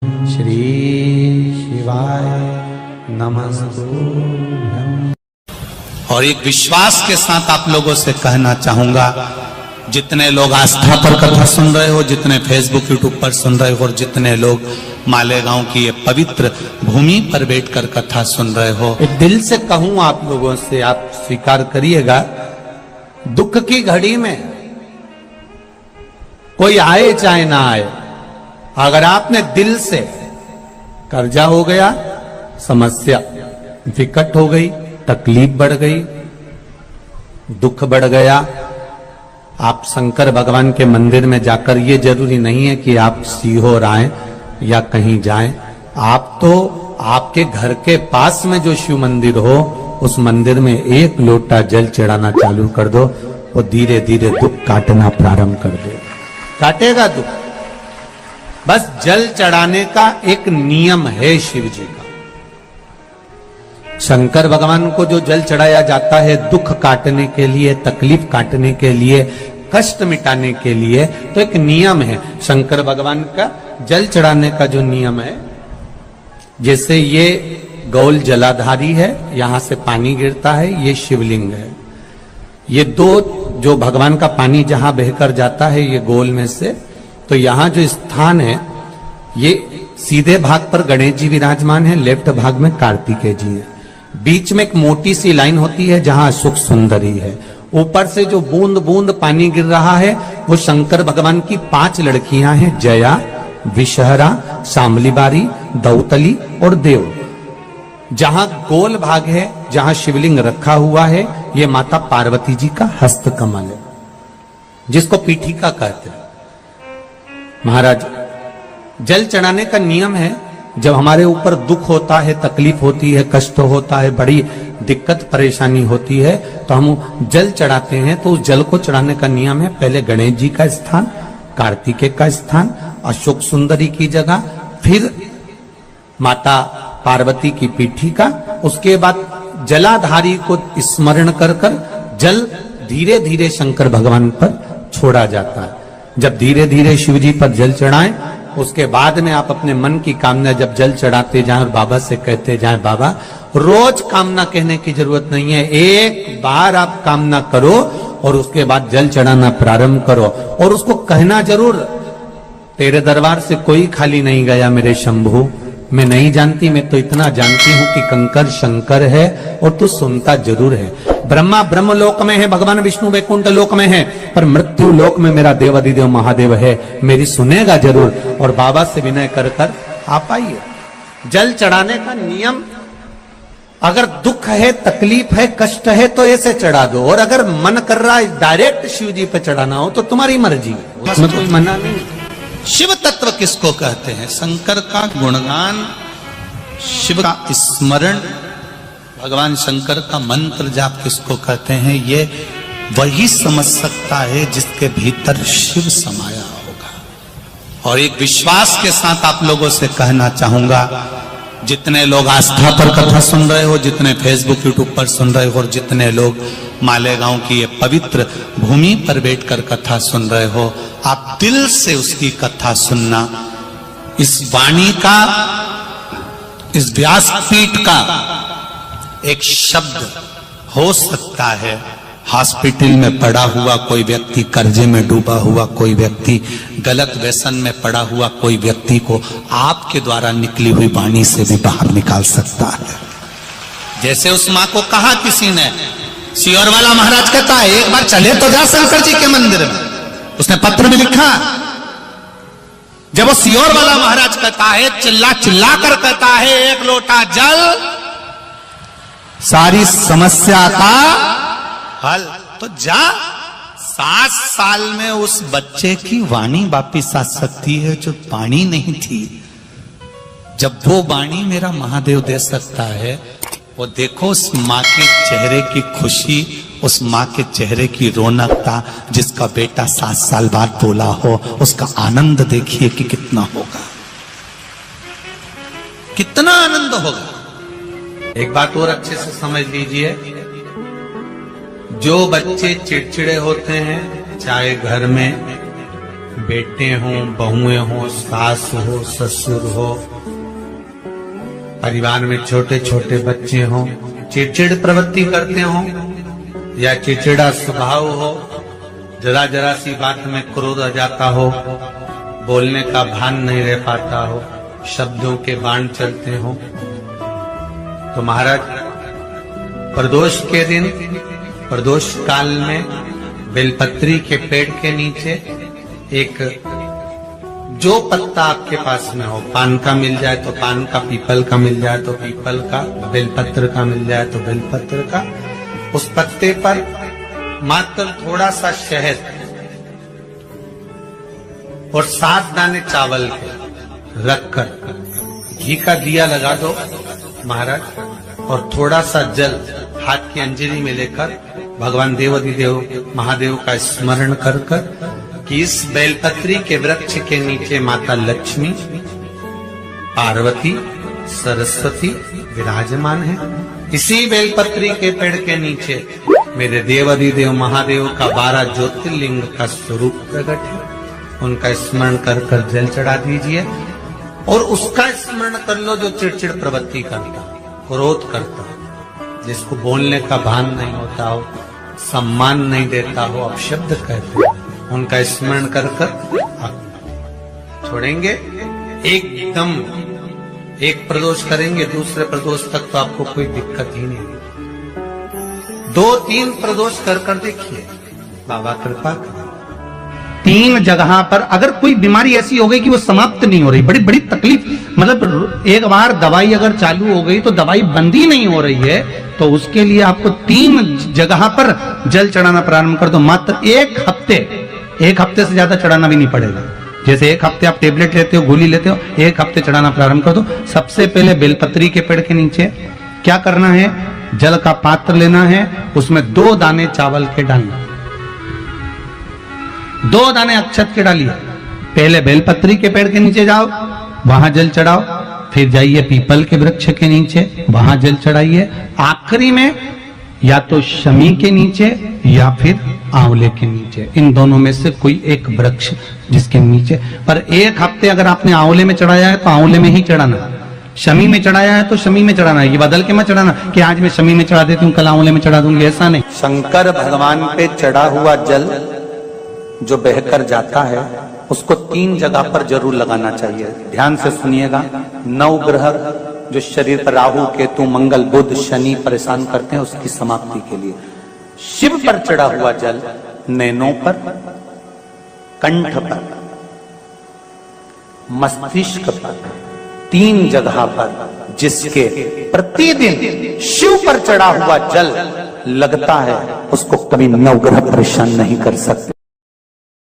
श्री शिवाय नमस्तुभ्यं। और एक विश्वास के साथ आप लोगों से कहना चाहूंगा, जितने लोग आस्था पर कथा सुन रहे हो, जितने फेसबुक यूट्यूब पर सुन रहे हो, और जितने लोग मालेगांव की ये पवित्र भूमि पर बैठकर कथा सुन रहे हो, एक दिल से कहूं आप लोगों से, आप स्वीकार करिएगा, दुख की घड़ी में कोई आए चाहे ना आए, अगर आपने दिल से, कर्जा हो गया, समस्या विकट हो गई, तकलीफ बढ़ गई, दुख बढ़ गया, आप शंकर भगवान के मंदिर में जाकर, ये जरूरी नहीं है कि आप सीहोर आए या कहीं जाएं, आप तो आपके घर के पास में जो शिव मंदिर हो, उस मंदिर में एक लोटा जल चढ़ाना चालू कर दो, वो धीरे धीरे दुख काटना प्रारंभ कर दे, काटेगा दुख। बस जल चढ़ाने का एक नियम है शिव जी का। शंकर भगवान को जो जल चढ़ाया जाता है दुख काटने के लिए, तकलीफ काटने के लिए, कष्ट मिटाने के लिए, तो एक नियम है शंकर भगवान का जल चढ़ाने का जो नियम है। जैसे ये गौल जलाधारी है, यहां से पानी गिरता है, ये शिवलिंग है। ये दो जो भगवान का पानी जहां बहकर जाता है ये गोल में से, तो यहां जो स्थान है, ये सीधे भाग पर गणेश जी विराजमान है, लेफ्ट भाग में कार्तिकेय जी है, बीच में एक मोटी सी लाइन होती है जहां अशोक सुंदरी है, ऊपर से जो बूंद बूंद पानी गिर रहा है वो शंकर भगवान की 5 लड़कियां हैं, जया, विषहरा, शामलीबारी, दौतली और देव। जहां गोल भाग है, जहां शिवलिंग रखा हुआ है, ये माता पार्वती जी का हस्त कमल है, जिसको पीठिका कहते हैं। महाराज, जल चढ़ाने का नियम है, जब हमारे ऊपर दुख होता है, तकलीफ होती है, कष्ट होता है, बड़ी दिक्कत परेशानी होती है, तो हम जल चढ़ाते हैं। तो उस जल को चढ़ाने का नियम है, पहले गणेश जी का स्थान, कार्तिकेय का स्थान, अशोक सुंदरी की जगह, फिर माता पार्वती की पीठिका, उसके बाद जलाधारी को स्मरण कर कर जल धीरे धीरे शंकर भगवान पर छोड़ा जाता है। जब धीरे धीरे शिव जी पर जल चढ़ाएं, उसके बाद में आप अपने मन की कामना जब जल चढ़ाते जाएं और बाबा से कहते जाएं, बाबा रोज कामना कहने की जरूरत नहीं है, एक बार आप कामना करो और उसके बाद जल चढ़ाना प्रारंभ करो, और उसको कहना जरूर, तेरे दरबार से कोई खाली नहीं गया मेरे शंभू, मैं नहीं जानती, मैं तो इतना जानती हूं कि कंकर शंकर है और तू सुनता जरूर है। ब्रह्मा ब्रह्म लोक में है, भगवान विष्णु वैकुंठ लोक में है, पर मृत्यु लोक में मेरा देवाधिदेव महादेव है, मेरी सुनेगा जरूर। और बाबा से विनय कर कर आप आइए। जल चढ़ाने का नियम, अगर दुख है, तकलीफ है, कष्ट है, तो ऐसे चढ़ा दो, और अगर मन कर रहा है डायरेक्ट शिव जी पे चढ़ाना हो तो तुम्हारी मर्जी है, उसमें कोई मना नहीं। शिव तत्व किसको कहते हैं? शंकर का गुणगान, शिव का स्मरण, भगवान शंकर का मंत्र जाप किसको कहते हैं? ये वही समझ सकता है जिसके भीतर शिव समाया होगा। और एक विश्वास के साथ आप लोगों से कहना चाहूंगा, जितने लोग आस्था पर कथा सुन रहे हो, जितने फेसबुक यूट्यूब पर सुन रहे हो, और जितने लोग मालेगांव की ये पवित्र भूमि पर बैठकर कथा सुन रहे हो, आप दिल से उसकी कथा सुनना। इस वाणी का, इस व्यासपीठ का एक शब्द हो सकता है, हॉस्पिटल में पड़ा हुआ कोई व्यक्ति, कर्जे में डूबा हुआ कोई व्यक्ति, गलत व्यसन में पड़ा हुआ कोई व्यक्ति को आपके द्वारा निकली हुई वाणी से भी बाहर निकाल सकता है। जैसे उस मां को कहा किसी ने, सीहोर वाला महाराज कहता है एक बार चले तो जा शंकर जी के मंदिर में, उसने पत्र भी लिखा। जब वो सीहोर वाला महाराज कहता है, चिल्ला चिल्ला कर कहता है, एक लोटा जल सारी समस्या का हल, तो जा। 7 साल में उस बच्चे की वाणी वापिस आ सकती है जो वाणी नहीं थी। जब वो वाणी मेरा महादेव दे सकता है, वो देखो उस माँ के चेहरे की खुशी, उस माँ के चेहरे की रौनकता, जिसका बेटा 7 साल बाद बोला हो, उसका आनंद देखिए कि कितना होगा, कितना आनंद होगा। एक बात और अच्छे से समझ लीजिए, जो बच्चे चिड़चिड़े होते हैं, चाहे घर में बेटे हों, बहुएं हों, सास हो, ससुर हो, परिवार में छोटे छोटे बच्चे हों, चिड़चिड़ प्रवृत्ति करते हों या चिड़चिड़ा स्वभाव हो, जरा जरा सी बात में क्रोध आ जाता हो, बोलने का भान नहीं रह पाता हो, शब्दों के बाण चलते हो, तो महाराज प्रदोष के दिन, प्रदोष काल में बेलपत्री के पेड़ के नीचे एक जो पत्ता आपके पास में हो, पान का मिल जाए तो पान का, पीपल का मिल जाए तो पीपल का, बेलपत्र का मिल जाए तो बेलपत्र का, उस पत्ते पर मात्र थोड़ा सा शहद और 7 दाने चावल के रखकर घी का दिया लगा दो महाराज, और थोड़ा सा जल हाथ की अंजलि में लेकर भगवान देवाधिदेव महादेव का स्मरण कर कि इस बेलपत्री के वृक्ष के नीचे माता लक्ष्मी, पार्वती, सरस्वती विराजमान है। इसी बेलपत्री के पेड़ के नीचे मेरे देवाधिदेव महादेव का 12 ज्योतिर्लिंग का स्वरूप प्रकट है। उनका स्मरण कर जल चढ़ा दीजिए और उसका स्मरण कर लो जो चिड़चिड़ प्रवृत्ति करता, क्रोध करता, जिसको बोलने का भान नहीं होता हो, सम्मान नहीं देता हो, अपशब्द कहते हो, उनका स्मरण कर छोड़ेंगे। एकदम एक प्रदोष करेंगे, दूसरे प्रदोष तक तो आपको कोई दिक्कत ही नहीं। 2-3 प्रदोष कर देखिए, बाबा कृपा कर। 3 जगह पर अगर कोई बीमारी ऐसी हो गई कि वो समाप्त नहीं हो रही, बड़ी बड़ी तकलीफ, मतलब एक बार दवाई अगर चालू हो गई तो दवाई बंद ही नहीं हो रही है, तो उसके लिए आपको 3 जगह पर जल चढ़ाना प्रारंभ कर दो। मात्र 1 हफ्ते से ज्यादा चढ़ाना भी नहीं पड़ेगा। जैसे 1 हफ्ते आप टेबलेट लेते हो, गोली लेते हो, 1 हफ्ते चढ़ाना प्रारंभ कर दो। सबसे पहले बेलपत्री के पेड़ के नीचे क्या करना है, जल का पात्र लेना है, उसमें 2 दाने चावल के डालना, 2 दाने अक्षत के डालिए। पहले बेलपत्री के पेड़ के नीचे जाओ, वहां जल चढ़ाओ, फिर जाइए पीपल के वृक्ष के नीचे, वहां जल चढ़ाइए। आखिरी में या तो शमी के नीचे या फिर आंवले के नीचे, इन दोनों में से कोई एक वृक्ष जिसके नीचे। पर 1 हफ्ते अगर आपने आंवले में चढ़ाया है तो आंवले में ही चढ़ाना, शमी में चढ़ाया है तो शमी में चढ़ाना है। ये बदल के मत चढ़ाना कि आज मैं शमी में चढ़ा देती हूँ, कल आंवले में चढ़ा दूंगी, ऐसा नहीं। शंकर भगवान पे चढ़ा हुआ जल जो बहकर जाता है उसको 3 जगह पर जरूर लगाना चाहिए। ध्यान से सुनिएगा। 9 ग्रह जो शरीर पर राहु, केतु, मंगल, बुध, शनि परेशान करते हैं, उसकी समाप्ति के लिए शिव पर चढ़ा हुआ जल नैनों पर, कंठ पर, मस्तिष्क पर, 3 जगह पर जिसके प्रतिदिन शिव पर चढ़ा हुआ जल लगता है, उसको कभी 9 ग्रह परेशान नहीं कर सकते।